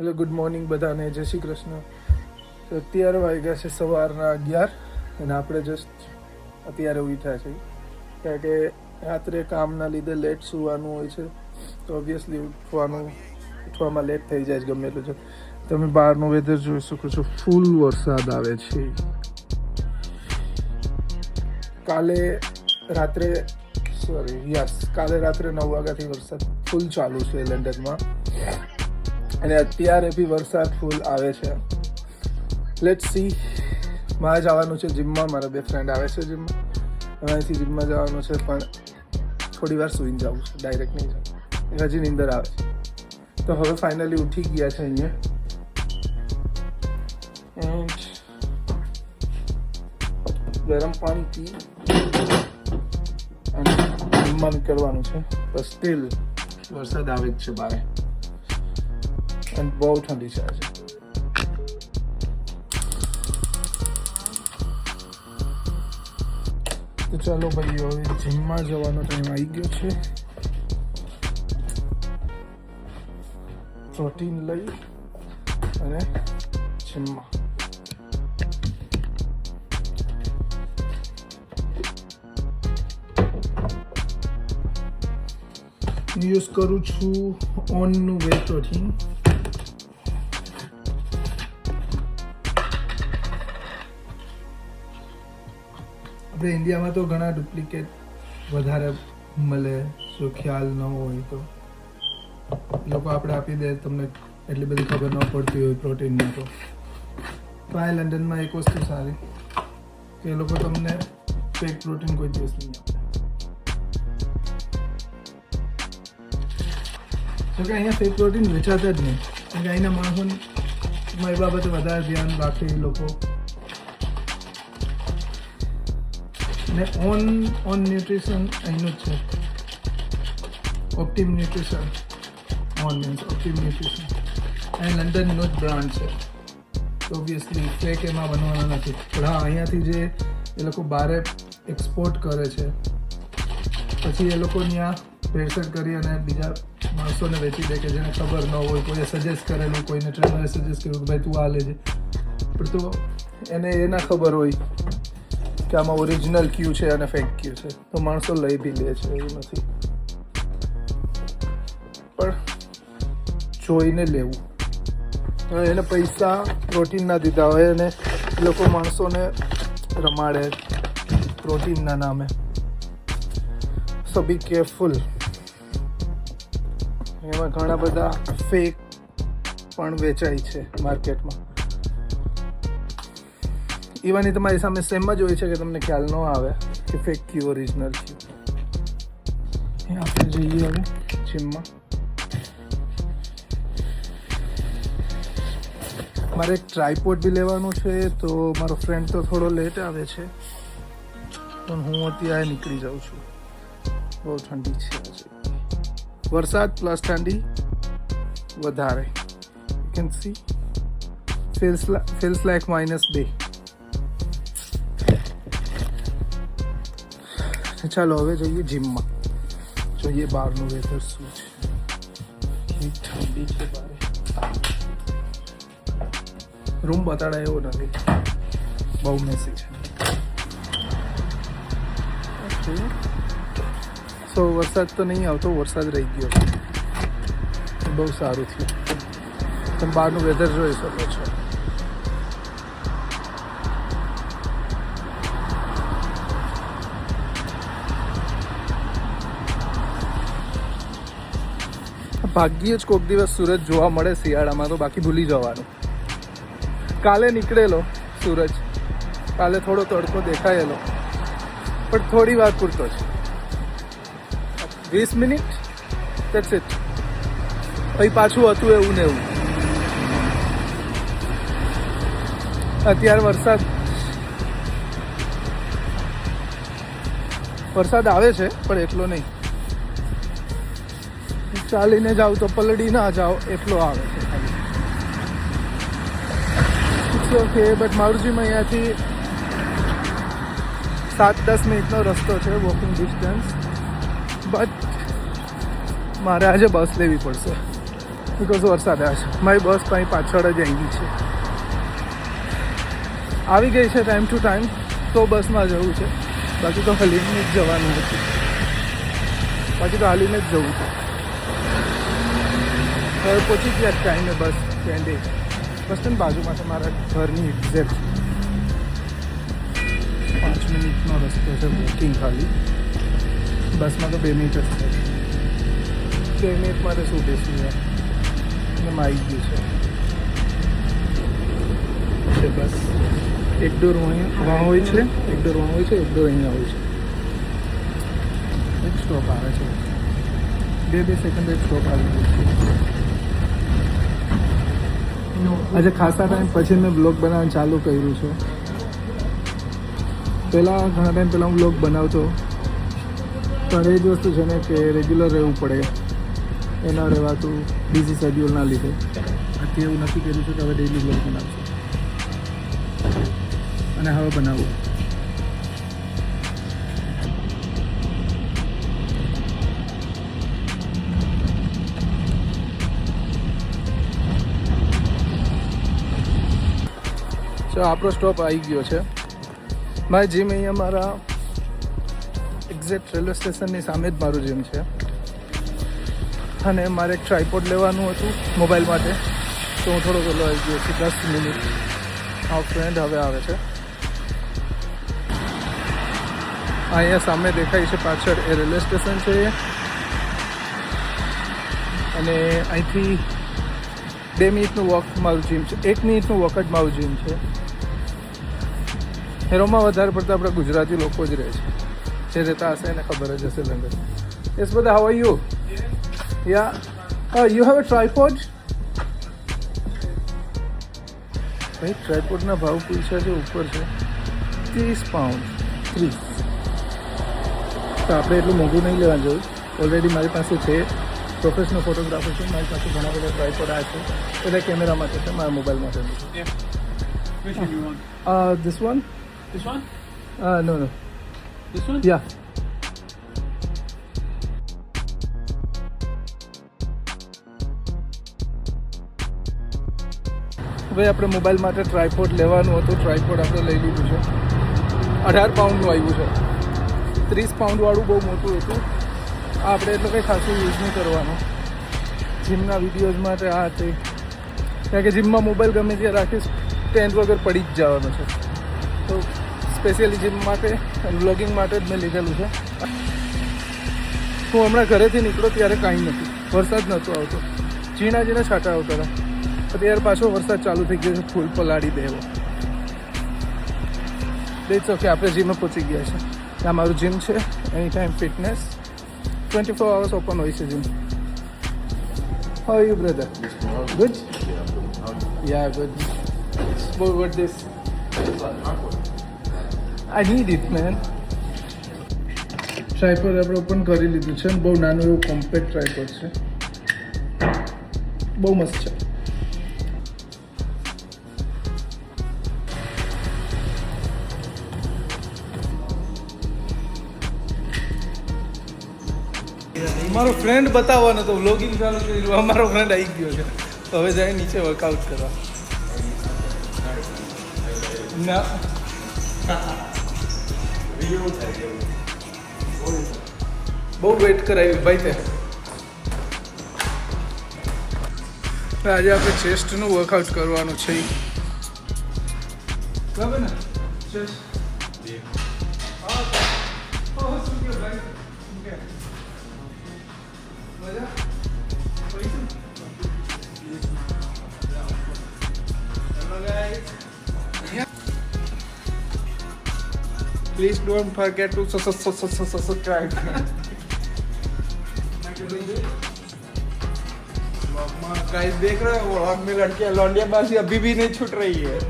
Hello, good morning બધાને, જય શ્રી કૃષ્ણ. તો અત્યારે વાગ્યા છે સવારના 11 અને આપણે જસ્ટ અત્યારે ઉઠ્યા છીએ કારણ કે રાત્રે કામના લીધે લેટ સૂવાનું હોય છે તો ઓબ્વિયસલી ઉઠવામાં લેટ થઈ જાય છે ગમે એટલું છે. તમે બહારનું વેધર જોઈ શકો છો, ફૂલ વરસાદ આવે છે. કાલે રાત્રે 9 વાગ્યાથી વરસાદ ફૂલ ચાલુ છે લંડનમાં અને અત્યારે બી વરસાદ ફૂલ આવે છે. Let's see. મારે જવાનું છે જીમમાં, મારા 2 ફ્રેન્ડ આવે છે જીમમાં. હવે અહીંથી જીમમાં જવાનું છે પણ થોડી વાર સૂઈને જવું છે, ડાયરેક્ટ નહીં જવું, હજી નીંદર આવે છે. તો હવે ફાઇનલી ઉઠી ગયા છે અહીંયા એન્ડ ગરમ પાણી પી અને જીમમાં નીકળવાનું છે. પણ સ્ટીલ વરસાદ આવે જ છે બારે અને બહુ ઠંડી છે આજે. તો ચાલો ભાઈ, હવે જીમમાં જવાનો ટાઈમ આવી ગયો છે. પ્રોટીન લઈ અને જીમમાં. યુઝ કરું છું ઓનનું વે પ્રોટીન. આપણે ઇન્ડિયામાં તો ઘણા ડુપ્લિકેટ વધારે મળે, જો ખ્યાલ ન હોય તો લોકો આપણે આપી દે, તમને એટલી બધી ખબર ન પડતી હોય પ્રોટીનમાં. તો આ લંડનમાં એક વસ્તુ સારી કે એ લોકો તમને ફેક પ્રોટીન કોઈ દિવસ નહીં આપે. તો કે અહીંયા ફેક પ્રોટીન વેચાતા જ નહીં, કારણ કે અહીંના માણસોને એ બાબતે વધારે ધ્યાન રાખે એ લોકો. ને ઓન ન્યુટ્રિશન અહીંનું જ છે, ઓપ્ટિમ ન્યુટ્રિશન. ઓન મીન્સ ઓપ્ટિમ ન્યુટ્રિશન અહીં લંડનનો જ બ્રાન્ડ છે. ઓબ્વિયસલી ફેક એમાં બનવાના નથી, પણ હા અહીંયાથી જે એ લોકો બહાર એક્સપોર્ટ કરે છે પછી એ લોકો ત્યાં ભેળસેળ કરી અને બીજા માણસોને વેચી દે કે જેને ખબર ન હોય, કોઈએ સજેસ્ટ કરેલું, કોઈને ટ્રેનરે સજેસ્ટ કર્યું કે ભાઈ તું આ લેજે, પણ તો એને એ ના ખબર હોય કે આમાં ઓરિજિનલ ક્યુ છે અને ફેક ક્યુ છે, તો માણસો લઈ બી લે છે. એવું નથી, પણ જોઈને લેવું. એને પૈસા પ્રોટીન ના દીધા હોય અને એ લોકો માણસોને રમાડે પ્રોટીનના નામે. સો બી કેરફુલ. એમાં ઘણા બધા ફેક પણ વેચાય છે માર્કેટમાં. ઇવન એ તમારી સામે સેમ જ હોય છે કે તમને ખ્યાલ ન આવે કે ફેક ક્યુ ઓરિજિનલ ક્યુ. આપણે જઈએ હવે જીમમાં. મારે એક ટ્રાયપોડ બી લેવાનું છે, તો મારો ફ્રેન્ડ તો થોડો લેટ આવે છે પણ હું અત્યારે નીકળી જાઉં છું. બહુ ઠંડી છે આજે, વરસાદ પ્લસ ઠંડી વધારે. You can see feels like -2. ચાલો હવે જઈએ જીમમાં, જોઈએ બહારનું વેધર શું છે. ઠંડી છે બારે, રૂમ બતાડાય એવો નથી, બહુ મેસી છે. ઓકે, સો વરસાદ તો નહીં આવતો, વરસાદ રહી ગયો છે, બહુ સારું થયું. તમે બહારનું વેધર જોઈ શકો છો. ભાગ્યે જ કોઈક દિવસ સૂરજ જોવા મળે શિયાળામાં, તો બાકી ભૂલી જવાનું. કાલે નીકળેલો સૂરજ, કાલે થોડો તડકો દેખાયેલો પણ થોડી વાર પૂરતો છે, 20 મિનિટ, ધેટ્સ ઇટ. પછી પાછું હતું એવું ને એવું. અત્યારે વરસાદ આવે છે પણ એટલો નહીં. ચાલીને જાઓ તો પલળી ના જાઓ એટલો આવે છે ખાલી. ઓકે, બટ મારું જીમ અહીંયાથી 7-10 મિનિટનો રસ્તો છે, વોકિંગ ડિસ્ટન્સ. બટ મારે આજે બસ લેવી પડશે. બિકોઝ વરસાદ આવે છે. મારી બસ તો અહીં પાછળ જ આવી છે, આવી ગઈ છે ટાઈમ ટુ ટાઈમ. તો બસમાં જવું છે, બાકી તો હાલીને જ જવાનું હતું. હવે પહોંચી ગયા ટાઈમે બસ સ્ટેન્ડે. બસ સ્ટેન્ડ બાજુમાં છે મારા ઘરની એક્ઝેક્ટ 5 મિનિટનો રસ્તો છે વોકિંગ ખાલી. બસમાં તો 2 મિનિટ જ થાય. 2 મિનિટ માટે શું બેસું યાર. એમાં આવી ગયું છે બસ. એક ડોર વहाँ હોય છે, એક ડોર વहाँ હોય છે, એક ડોર અહીંયા હોય છે. એક સ્ટોપ આવે છે, 2 સેકન્ડ એક સ્ટોપ આવી ગયો છે. આજે ખાસા ટાઈમ પછી મેં બ્લોગ બનાવવાનું ચાલુ કર્યું છે. પહેલાં ઘણા ટાઈમ પહેલાં હું બ્લોગ બનાવતો, પણ એ જ વસ્તુ છે ને કે રેગ્યુલર રહેવું પડે. એના રહેવાતું બિઝી શેડ્યુલના લીધે આથી એવું નક્કી કર્યું છે કે હવે ડેઈલી બ્લોગ બનાવશું. અને હવે બનાવવું. તો આપણો સ્ટોપ આવી ગયો છે. મારી જીમ અહીંયા મારા એક્ઝેક્ટ રેલવે સ્ટેશનની સામે જ મારું જીમ છે. અને મારે એક ટ્રાયપોડ લેવાનું હતું મોબાઈલ માટે, તો હું થોડો વહેલો આવી ગયો છું, 10 મિનિટ. આ ફ્રેન્ડ હવે આવે છે. અહીંયા સામે દેખાય છે પાછળ એ રેલવે સ્ટેશન છે. અને અહીંથી 2 મિનિટનું વોક મારું જીમ છે. 1 મિનિટનું વોક જ મારું જીમ છે. હેરોમાં વધારે પડતા આપણા ગુજરાતી લોકો જ રહે છે. જે રહેતા હશે એને ખબર જ હશે લંડન. યસ બધા, how are you? Yeah you have a tripod? ભાઈ ટ્રાયપોડના ભાવ પૂછ્યા છે ઉપર છે £30. 30. તો આપણે એટલું મોંઘું નહીં લેવા જોઈએ. ઓલરેડી મારી પાસે છે, પ્રોફેશનલ ફોટોગ્રાફર છે. મારી પાસે ઘણા બધા ટ્રાયપોડ આ છે. એટલે કેમેરા માટે છે, મારા મોબાઈલ માટે નથી. Which one you want? This one? This one? No. This one? Yeah. ભાઈ આપણે મોબાઈલ માટે ટ્રાયપોડ લેવાનું હતું. ટ્રાયપોડ આપણે લઈ લીધું છે. 18 પાઉન્ડનું આવ્યું છે. 30 પાઉન્ડવાળું બહુ મોટું હતું. આપણે એટલું કંઈ ખાસું યુઝ નહીં કરવાનો. જીમના વિડીયોઝ માટે આ તે, કારણ કે જીમમાં મોબાઈલ ગમે ત્યાં રાખીશ સ્ટેન્ડ વગર પડી જ જવાનું છે. તો સ્પેશિયલી જીમ માટે વ્લોગિંગ માટે જ મેં લીધેલું છે. હું હમણાં ઘરેથી નીકળ્યો ત્યારે કાંઈ નથી, વરસાદ નહોતો આવતો, ઝીણા છાંટા આવતા હતા. અત્યારે પાછો વરસાદ ચાલુ થઈ ગયો છે, ફૂલ પલાળી દેવો. દેખ ઓકે, આપણે જીમે પહોંચી ગયા છે. આ મારું જીમ છે, એની ટાઈમ ફિટનેસ 24 hours ઓપન હોય છે gym. How are you brother? Good? Yeah good. What this? I need it, man. Tripod આપણે ઓપન કરી લીધું છે. બહુ નાનું એવું કોમ્પેક્ટ ટ્રાયપોડ છે, બહુ મસ્ત છે. મારો ફ્રેન્ડ બતાવવાનો તો વ્લોગિંગ ચાલુ કર્યું. અમારો ફ્રેન્ડ આવી ગયો છે, તો હવે જાય નીચે વર્કઆઉટ કરવા. ના બહુ વેટ કરાવી ભાઈ તે. આજે આપણે ચેસ્ટનું વર્કઆઉટ કરવાનું છે, બરાબર ને? Chest Please don't forget to subscribe. Guys देख रहे हो व्लॉग में लड़कियां लौंडियाबाजी अभी भी नहीं छूट रही है.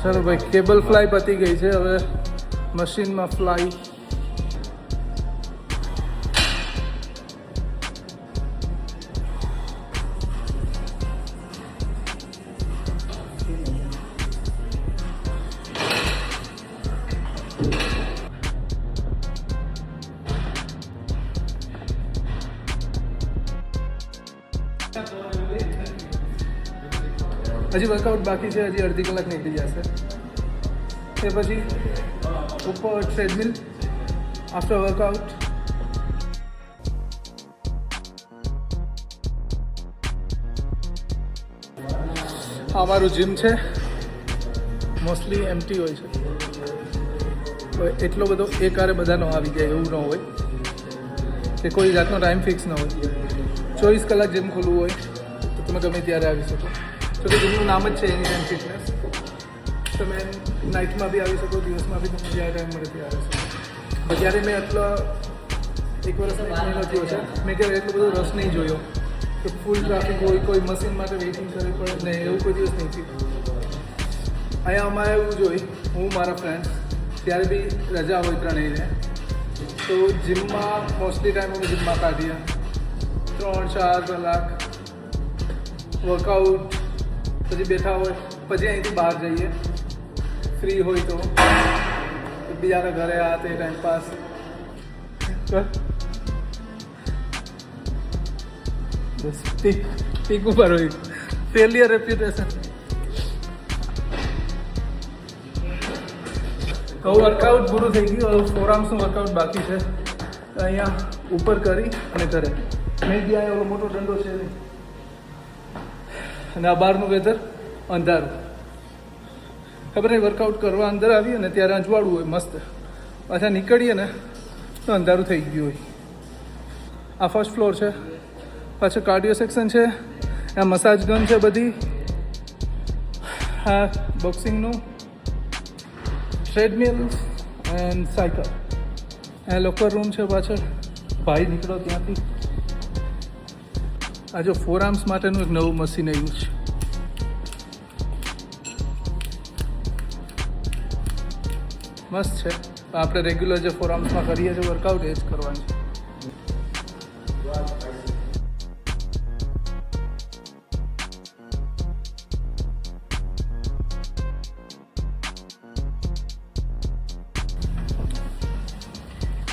ચલો ભાઈ, કેબલ ફ્લાય પતી ગઈ છે. હવે મશીનમાં ફ્લાય હજી વર્કઆઉટ બાકી છે. હજી અડધી કલાક નીકળી જશે. તે પછી ઉપર ટ્રેડમિલ આફ્ટર વર્કઆઉટ. આ મારું જીમ છે. મોસ્ટલી એમ્પ્ટી હોય છે. એટલો બધો એકારે બધાનો આવી જાય એવું ન હોય કે કોઈ જાતનો ટાઈમ ફિક્સ ન હોય. 24 કલાક જીમ ખોલવું હોય તો તમે ગમે ત્યારે આવી શકો. તો કે જીમનું નામ જ છે એની ટાઈમ ફિટનેસ. તમે નાઇટમાં બી આવી શકો, દિવસમાં બી તમને જ્યારે ટાઈમ મળે ત્યારે આવી શકો. પણ જ્યારે મેં એટલો 1 વર્ષ 1 મહિનો થયો છે, મેં ક્યારે એટલો બધો રસ નહીં જોયો કે ફૂલ ટ્રાફિક હોય, કોઈ મશીન માટે વેઇટિંગ કરવી પડે ને એવું કોઈ દિવસ નહીં થયું. અહીંયા અમારે એવું જોઈ, હું મારા ફ્રેન્ડ્સ ત્યારે બી રજા હોય ત્રણેયને, તો જીમમાં મોસ્ટલી ટાઈમ અમે જીમમાં કાઢીએ 3-4 કલાક વર્કઆઉટ, પછી બેઠા હોય, પછી અહીંથી બહાર જઈએ ફ્રી હોય તો બીજાના ઘરે આ તે ટાઈમ પાસ. બસ પીક ઉપર હોય, ફેલિયર રેપ્યુટેશન. હવે વર્કઆઉટ પૂરું થઈ ગયું. હવે ફોરઆર્મ્સનું વર્કઆઉટ બાકી છે. અહીંયા ઉપર કરી અને કરે. મેં બી અહીંયા ઓલો મોટો દંડો છે નહીં, અને આ બહારનું વેધર અંધારું. ખબર નહીં, વર્કઆઉટ કરવા અંદર આવીએ ને ત્યારે અજવાળું હોય મસ્ત, પાછા નીકળીએ ને તો અંધારું થઈ ગયું હોય. આ ફર્સ્ટ ફ્લોર છે. પાછું કાર્ડિયો સેક્શન છે. આ મસાજ ગન છે બધી. આ બોક્સિંગનું ટ્રેડમિલ એન્ડ સાયકલ. આ લોકર રૂમ છે પાછળ. ભાઈ નીકળો ત્યાંથી. આ જો ફોરઆર્મ્સ માટેનું એક નવું મશીન આવ્યું છે. મસ્ત છે. આપણે રેગ્યુલર જે ફોરઆર્મ્સમાં કરીએ છીએ વર્કઆઉટ એ જ કરવાનું છે.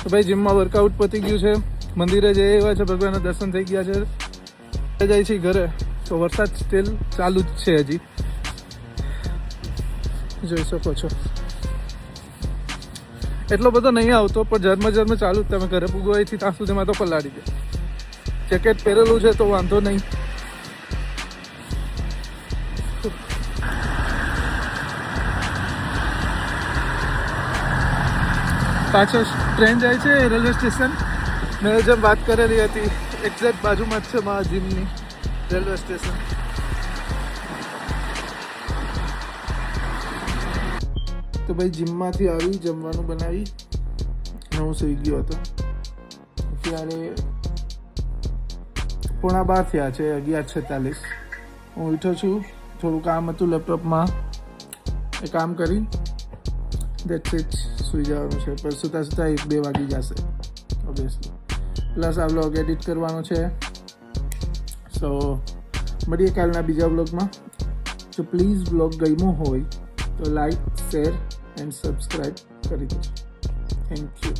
તો ભાઈ જીમમાં વર્કઆઉટ પતી ગયું છે. મંદિરે જઈ આવ્યા છે, ભગવાનના દર્શન થઈ ગયા છે. જાય છે ઘરે તો વરસાદ સ્ટીલ ચાલુ જ છે. હજી જોઈ શકો છો. એટલો બધો નહીં આવતો પણ ઝરમર ચાલુ જ. તમે ઘરે પૂગો અહીંથી ત્યાં સુધીમાં તો પલાળી દે. જેકેટ પહેરેલું છે તો વાંધો નહીં. પાછળ ટ્રેન જાય છે રેલવે સ્ટેશન. મેં જેમ વાત કરેલી હતી એક્ઝેક્ટ બાજુમાં જ છે મારા જીમની રેલવે સ્ટેશન. તો ભાઈ જીમમાંથી આવી જમવાનું બનાવી હું સૂઈ ગયો હતો. ત્યારે 11:15 થયા છે, 11:46. હું ઉઠ્યો છું. થોડું કામ હતું લેપટોપમાં, એ કામ કરી દેટ્સ ઇટ. સૂઈ જવાનું છે. પણ સૂતા 1-2 વાગી જશે ઓબ્વિયસલી. પ્લસ આ વ્લોગ એડિટ કરવાનો છે. સો મળીએ કાલના બીજા વ્લોગમાં. જો પ્લીઝ વ્લોગ ગમ્યો હોય તો લાઈક, શેર એન્ડ સબસ્ક્રાઈબ કરી દેજો. Thank you.